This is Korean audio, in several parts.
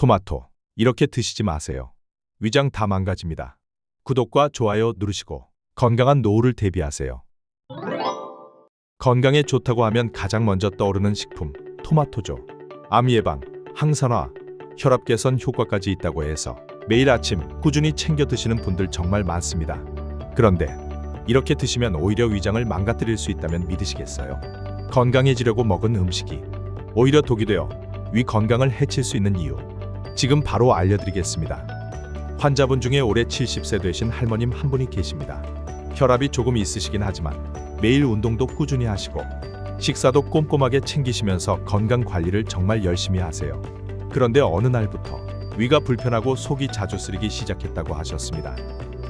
토마토, 이렇게 드시지 마세요. 위장 다 망가집니다. 구독과 좋아요 누르시고 건강한 노후를 대비하세요. 건강에 좋다고 하면 가장 먼저 떠오르는 식품, 토마토죠. 암 예방, 항산화, 혈압 개선 효과까지 있다고 해서 매일 아침 꾸준히 챙겨 드시는 분들 정말 많습니다. 그런데 이렇게 드시면 오히려 위장을 망가뜨릴 수 있다면 믿으시겠어요? 건강해지려고 먹은 음식이 오히려 독이 되어 위 건강을 해칠 수 있는 이유, 지금 바로 알려드리겠습니다. 환자분 중에 올해 70세 되신 할머님 한 분이 계십니다. 혈압이 조금 있으시긴 하지만 매일 운동도 꾸준히 하시고 식사도 꼼꼼하게 챙기시면서 건강 관리를 정말 열심히 하세요. 그런데 어느 날부터 위가 불편하고 속이 자주 쓰리기 시작했다고 하셨습니다.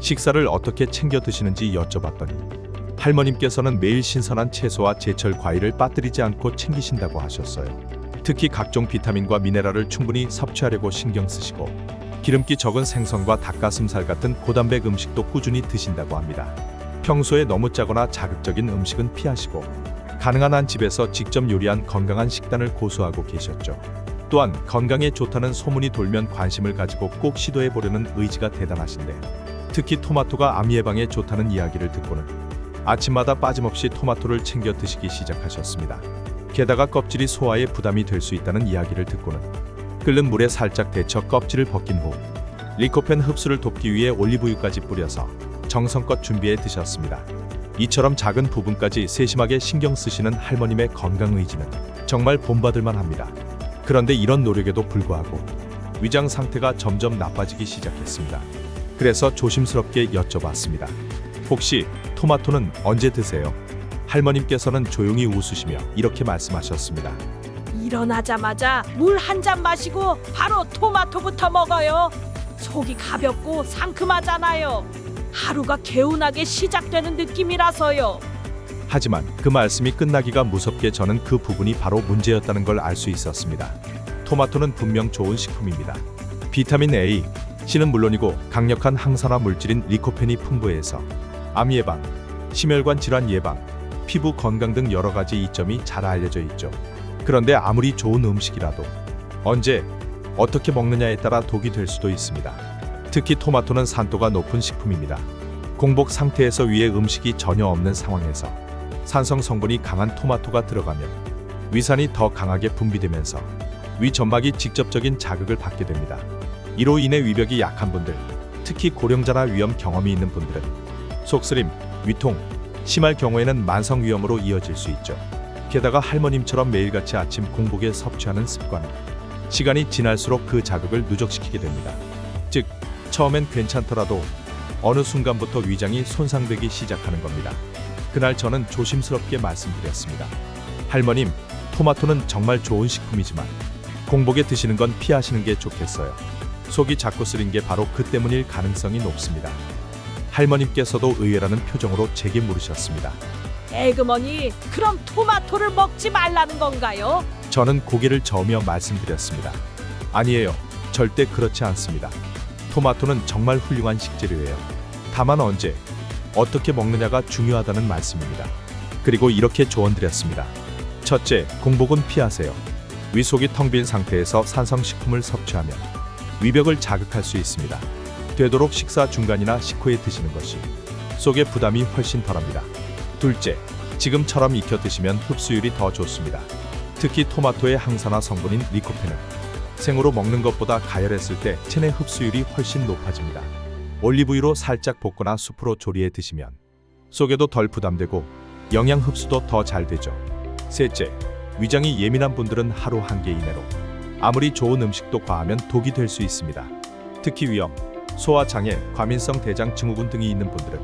식사를 어떻게 챙겨 드시는지 여쭤봤더니 할머님께서는 매일 신선한 채소와 제철 과일을 빠뜨리지 않고 챙기신다고 하셨어요. 특히 각종 비타민과 미네랄을 충분히 섭취하려고 신경 쓰시고 기름기 적은 생선과 닭가슴살 같은 고단백 음식도 꾸준히 드신다고 합니다. 평소에 너무 짜거나 자극적인 음식은 피하시고 가능한 한 집에서 직접 요리한 건강한 식단을 고수하고 계셨죠. 또한 건강에 좋다는 소문이 돌면 관심을 가지고 꼭 시도해보려는 의지가 대단하신데, 특히 토마토가 암 예방에 좋다는 이야기를 듣고는 아침마다 빠짐없이 토마토를 챙겨 드시기 시작하셨습니다. 게다가 껍질이 소화에 부담이 될 수 있다는 이야기를 듣고는 끓는 물에 살짝 데쳐 껍질을 벗긴 후 리코펜 흡수를 돕기 위해 올리브유까지 뿌려서 정성껏 준비해 드셨습니다. 이처럼 작은 부분까지 세심하게 신경 쓰시는 할머님의 건강 의지는 정말 본받을만 합니다. 그런데 이런 노력에도 불구하고 위장 상태가 점점 나빠지기 시작했습니다. 그래서 조심스럽게 여쭤봤습니다. 혹시 토마토는 언제 드세요? 할머님께서는 조용히 웃으시며 이렇게 말씀하셨습니다. 일어나자마자 물 한 잔 마시고 바로 토마토부터 먹어요. 속이 가볍고 상큼하잖아요. 하루가 개운하게 시작되는 느낌이라서요. 하지만 그 말씀이 끝나기가 무섭게 저는 그 부분이 바로 문제였다는 걸 알 수 있었습니다. 토마토는 분명 좋은 식품입니다. 비타민 A, C는 물론이고 강력한 항산화 물질인 리코펜이 풍부해서 암 예방, 심혈관 질환 예방, 피부 건강 등 여러 가지 이점이 잘 알려져 있죠. 그런데 아무리 좋은 음식이라도 언제, 어떻게 먹느냐에 따라 독이 될 수도 있습니다. 특히 토마토는 산도가 높은 식품입니다. 공복 상태에서 위에 음식이 전혀 없는 상황에서 산성 성분이 강한 토마토가 들어가면 위산이 더 강하게 분비되면서 위 점막이 직접적인 자극을 받게 됩니다. 이로 인해 위벽이 약한 분들, 특히 고령자나 위험 경험이 있는 분들은 속쓰림, 위통, 심할 경우에는 만성 위염으로 이어질 수 있죠. 게다가 할머님처럼 매일같이 아침 공복에 섭취하는 습관은 시간이 지날수록 그 자극을 누적시키게 됩니다. 즉, 처음엔 괜찮더라도 어느 순간부터 위장이 손상되기 시작하는 겁니다. 그날 저는 조심스럽게 말씀드렸습니다. 할머님, 토마토는 정말 좋은 식품이지만 공복에 드시는 건 피하시는 게 좋겠어요. 속이 자꾸 쓰린 게 바로 그 때문일 가능성이 높습니다. 할머님께서도 의외라는 표정으로 제게 물으셨습니다. 에그머니, 그럼 토마토를 먹지 말라는 건가요? 저는 고개를 저으며 말씀드렸습니다. 아니에요. 절대 그렇지 않습니다. 토마토는 정말 훌륭한 식재료예요. 다만 언제, 어떻게 먹느냐가 중요하다는 말씀입니다. 그리고 이렇게 조언드렸습니다. 첫째, 공복은 피하세요. 위 속이 텅 빈 상태에서 산성식품을 섭취하면 위벽을 자극할 수 있습니다. 되도록 식사 중간이나 식후에 드시는 것이 속의 부담이 훨씬 덜합니다. 둘째, 지금처럼 익혀 드시면 흡수율이 더 좋습니다. 특히 토마토의 항산화 성분인 리코펜은 생으로 먹는 것보다 가열했을 때 체내 흡수율이 훨씬 높아집니다. 올리브유로 살짝 볶거나 수프로 조리해 드시면 속에도 덜 부담되고 영양 흡수도 더 잘 되죠. 셋째, 위장이 예민한 분들은 하루 1개 이내로 아무리 좋은 음식도 과하면 독이 될 수 있습니다. 특히 위염, 소화장애, 과민성 대장 증후군 등이 있는 분들은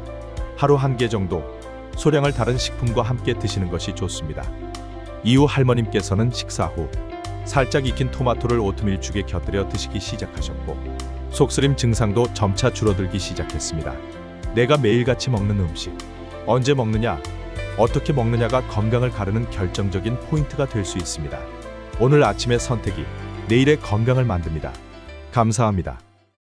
하루 1개 정도 소량을 다른 식품과 함께 드시는 것이 좋습니다. 이후 할머님께서는 식사 후 살짝 익힌 토마토를 오트밀죽에 곁들여 드시기 시작하셨고 속쓰림 증상도 점차 줄어들기 시작했습니다. 내가 매일같이 먹는 음식, 언제 먹느냐, 어떻게 먹느냐가 건강을 가르는 결정적인 포인트가 될 수 있습니다. 오늘 아침의 선택이 내일의 건강을 만듭니다. 감사합니다.